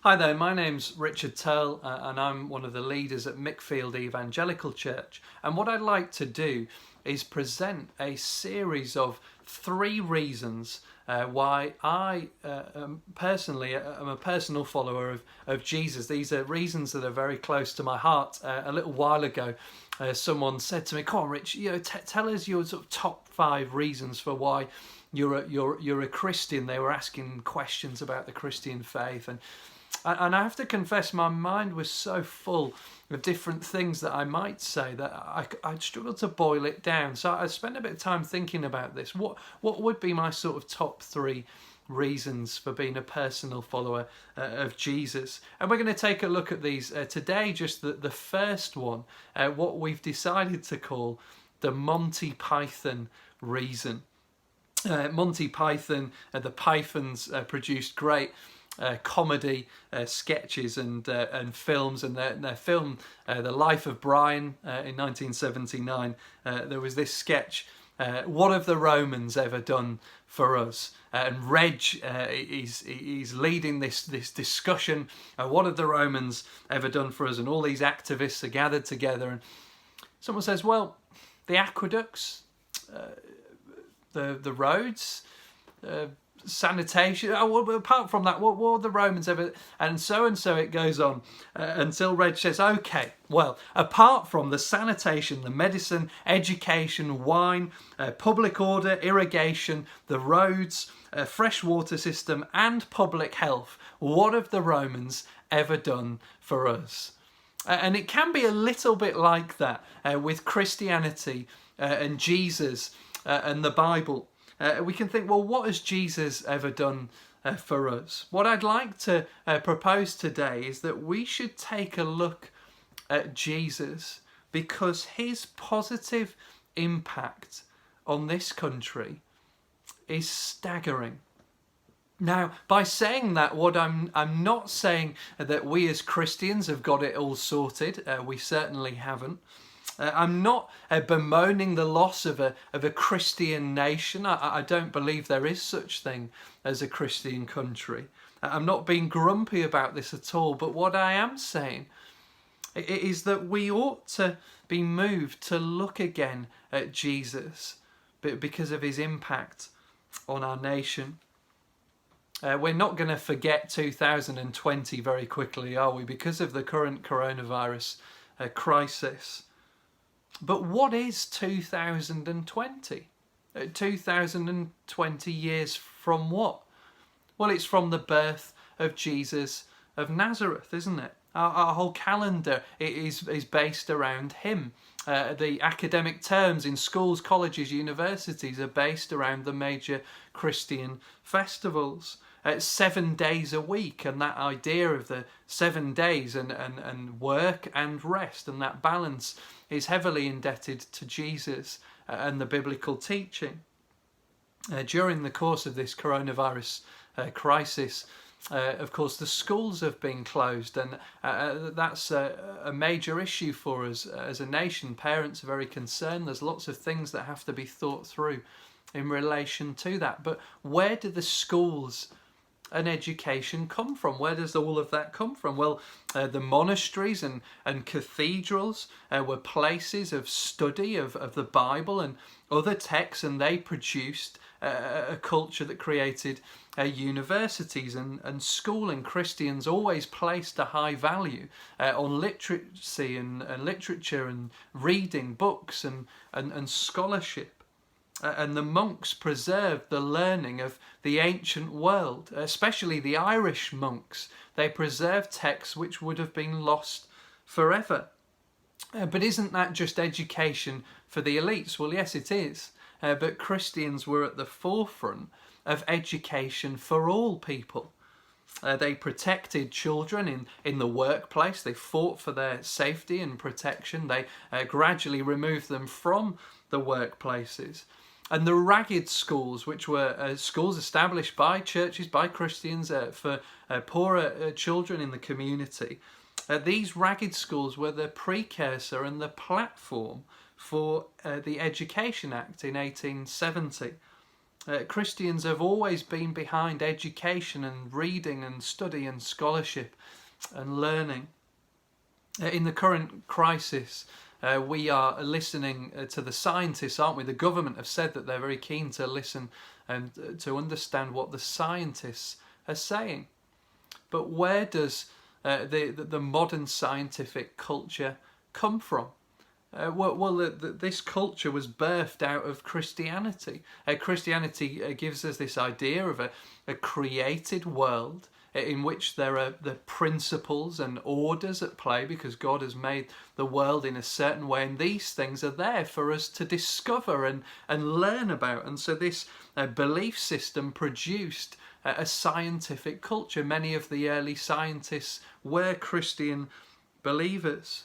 Hi there, my name's Richard.tearle and I'm one of the leaders at Mickfield Evangelical Church, and what I'd like to do is present a series of 3 reasons why I personally am a personal follower of Jesus. These are reasons that are very close to my heart. A little while ago someone said to me, "Come on Rich, tell us your sort of top 5 reasons for why you're a Christian." They were asking questions about the Christian faith, and I have to confess my mind was so full of different things that I might say that I'd struggle to boil it down. So I spent a bit of time thinking about this. What would be my sort of top 3 reasons for being a personal follower of Jesus? And we're going to take a look at these today. Just the first one, what we've decided to call the Monty Python reason. Monty Python, the Pythons produced great comedy sketches and films, and their film The Life of Brian in 1979, there was this sketch, what have the Romans ever done for us? And Reg he's leading this discussion, what have the Romans ever done for us? And all these activists are gathered together, and someone says, well, the aqueducts, the roads, sanitation. Well, apart from that, what were the Romans ever? And so it goes on until Reg says, okay, well, apart from the sanitation, the medicine, education, wine, public order, irrigation, the roads, fresh water system, and public health, what have the Romans ever done for us? And it can be a little bit like that with Christianity and Jesus and the Bible. We can think, well, what has Jesus ever done for us? What I'd like to propose today is that we should take a look at Jesus, because his positive impact on this country is staggering. Now, by saying that, what I'm not saying that we as Christians have got it all sorted. We certainly haven't. I'm not bemoaning the loss of a Christian nation. I don't believe there is such thing as a Christian country. I'm not being grumpy about this at all. But what I am saying is that we ought to be moved to look again at Jesus because of his impact on our nation. We're not going to forget 2020 very quickly, are we? Because of the current coronavirus crisis. But what is 2020? 2020 years from what? Well, it's from the birth of Jesus of Nazareth, isn't it? Our whole calendar is based around him. The academic terms in schools, colleges, universities are based around the major Christian festivals. 7 days a week, and that idea of the 7 days and work and rest, and that balance is heavily indebted to Jesus and the biblical teaching. During the course of this coronavirus crisis, of course, the schools have been closed, and that's a major issue for us as a nation. Parents are very concerned. There's lots of things that have to be thought through in relation to that. But where do the schools and education come from? Where does all of that come from? Well, the monasteries and cathedrals were places of study of the Bible and other texts, and they produced a culture that created universities and schooling. Christians always placed a high value on literacy and literature and reading books and scholarship. And the monks preserved the learning of the ancient world, especially the Irish monks. They preserved texts which would have been lost forever. But isn't that just education for the elites? Well, yes, it is. But Christians were at the forefront of education for all people. They protected children in the workplace. They fought for their safety and protection. They gradually removed them from the workplaces. And the ragged schools, which were schools established by churches, by Christians for poorer children in the community, these ragged schools were the precursor and the platform for the Education Act in 1870. Christians have always been behind education and reading and study and scholarship and learning. In the current crisis, we are listening to the scientists, aren't we? The government have said that they're very keen to listen and to understand what the scientists are saying. But where does the modern scientific culture come from? This culture was birthed out of Christianity. Christianity gives us this idea of a created world in which there are the principles and orders at play because God has made the world in a certain way, and these things are there for us to discover and learn about. And so this belief system produced a scientific culture. Many of the early scientists were Christian believers.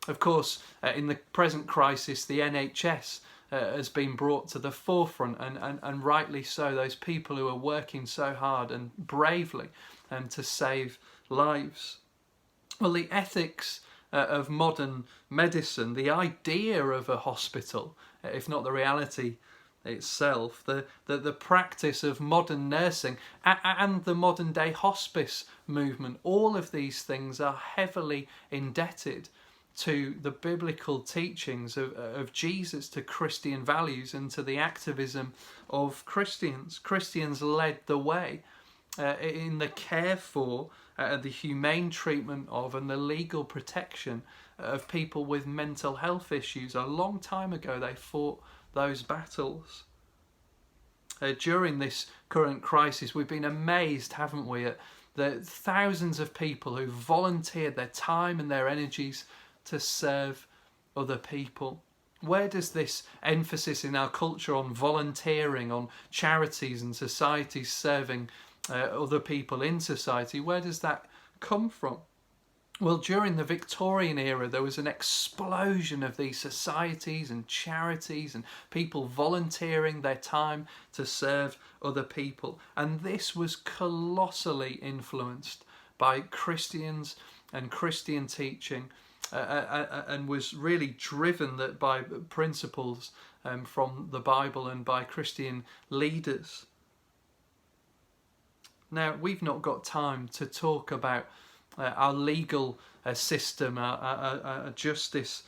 Of course, in the present crisis, the NHS has been brought to the forefront, and rightly so. Those people who are working so hard and bravely to save lives. Well, the ethics of modern medicine, the idea of a hospital, if not the reality itself, the practice of modern nursing and the modern day hospice movement, all of these things are heavily indebted to the biblical teachings of Jesus, to Christian values, and to the activism of Christians. Christians led the way in the care for, the humane treatment of, and the legal protection of people with mental health issues. A long time ago they fought those battles. During this current crisis, we've been amazed, haven't we, at the thousands of people who volunteered their time and their energies to serve other people. Where does this emphasis in our culture on volunteering, on charities and societies serving other people in society, where does that come from? Well, during the Victorian era, there was an explosion of these societies and charities and people volunteering their time to serve other people. And this was colossally influenced by Christians and Christian teaching, and was really driven by principles from the Bible and by Christian leaders. Now, we've not got time to talk about our legal system, our justice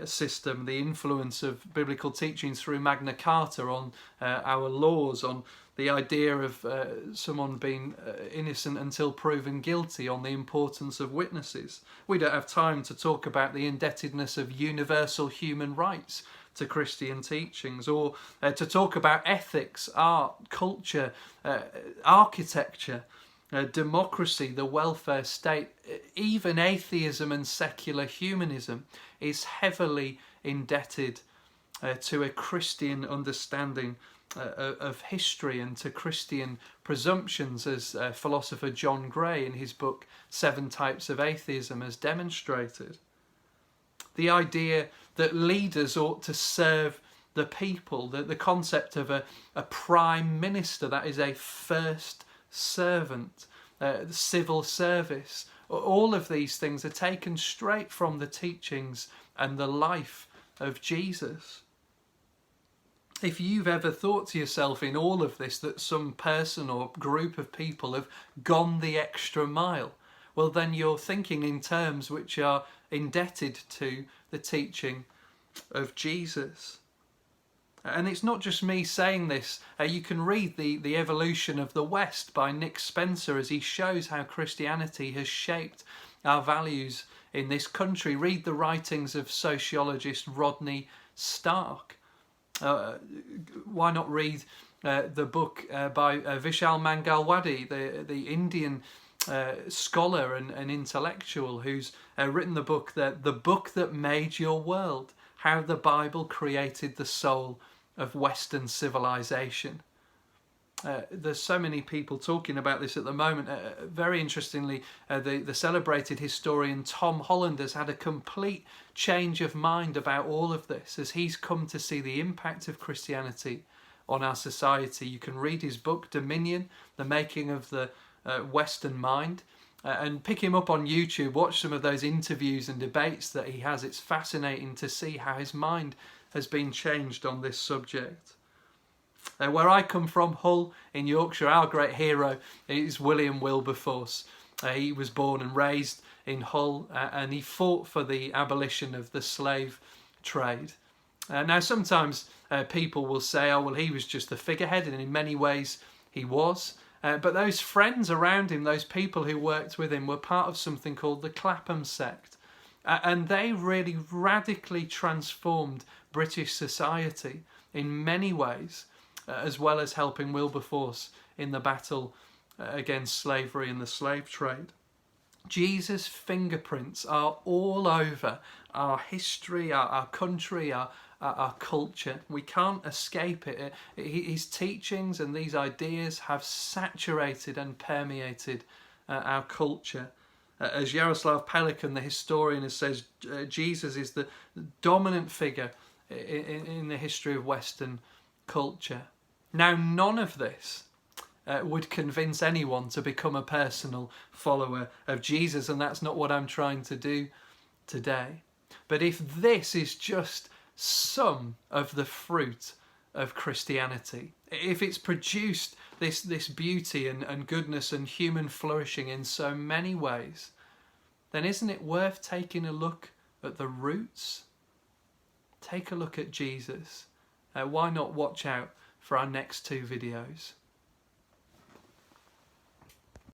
system, the influence of biblical teachings through Magna Carta on our laws, on the idea of someone being innocent until proven guilty, on the importance of witnesses. We don't have time to talk about the indebtedness of universal human rights to Christian teachings, or to talk about ethics, art, culture, architecture, democracy, the welfare state. Even atheism and secular humanism is heavily indebted to a Christian understanding of history and to Christian presumptions, as philosopher John Gray in his book 7 Types of Atheism has demonstrated. The idea that leaders ought to serve the people, the concept of a prime minister, that is a first servant, civil service. All of these things are taken straight from the teachings and the life of Jesus. If you've ever thought to yourself in all of this that some person or group of people have gone the extra mile, well, then you're thinking in terms which are indebted to the teaching of Jesus. And it's not just me saying this. You can read the Evolution of the West by Nick Spencer as he shows how Christianity has shaped our values in this country. Read the writings of sociologist Rodney Stark. Why not read the book by Vishal Mangalwadi, the Indian scholar and intellectual who's written the book that made your world, how the Bible created the soul of Western civilization. There's so many people talking about this at the moment. Very interestingly, the celebrated historian Tom Holland has had a complete change of mind about all of this as he's come to see the impact of Christianity on our society. You can read his book Dominion, The Making of the Western Mind, and pick him up on YouTube. Watch some of those interviews and debates that he has. It's fascinating to see how his mind has been changed on this subject. Where I come from, Hull in Yorkshire, our great hero is William Wilberforce. He was born and raised in Hull, and he fought for the abolition of the slave trade. Now, sometimes people will say, oh, well, he was just the figurehead, and in many ways he was. But those friends around him, those people who worked with him, were part of something called the Clapham sect. And they really radically transformed British society in many ways, as well as helping Wilberforce in the battle against slavery and the slave trade. Jesus' fingerprints are all over our history, our country, our culture. We can't escape it. His teachings and these ideas have saturated and permeated our culture. As Jaroslav Pelikan, the historian, says, Jesus is the dominant figure in the history of Western culture. Now, none of this would convince anyone to become a personal follower of Jesus, and that's not what I'm trying to do today. But if this is just some of the fruit of Christianity, if it's produced this beauty and goodness and human flourishing in so many ways, then isn't it worth taking a look at the roots? Take a look at Jesus. Why not watch out for our next 2 videos?